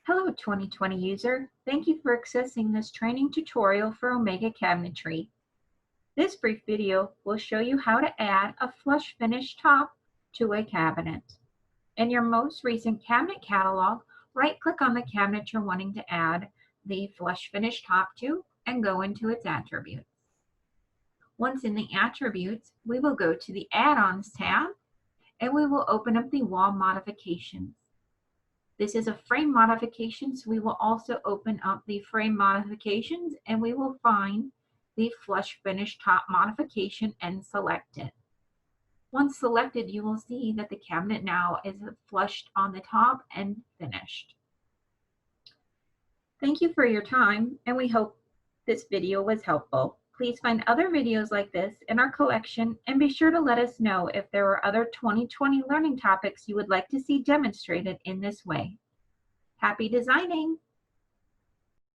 Hello 2020 user, thank you for accessing this training tutorial for Omega Cabinetry. This brief video will show you how to add a flush finish top to a cabinet. In your most recent cabinet catalog, right-click on the cabinet you're wanting to add the flush finish top to and go into its attributes. Once in the attributes, we will go to the Add-ons tab and we will open up the wall modifications. This is a frame modification, so we will also open up the frame modifications and we will find the flush finish top modification and select it. Once selected, you will see that the cabinet now is flushed on the top and finished. Thank you for your time, and we hope this video was helpful. Please find other videos like this in our collection and be sure to let us know if there are other 2020 learning topics you would like to see demonstrated in this way. Happy designing!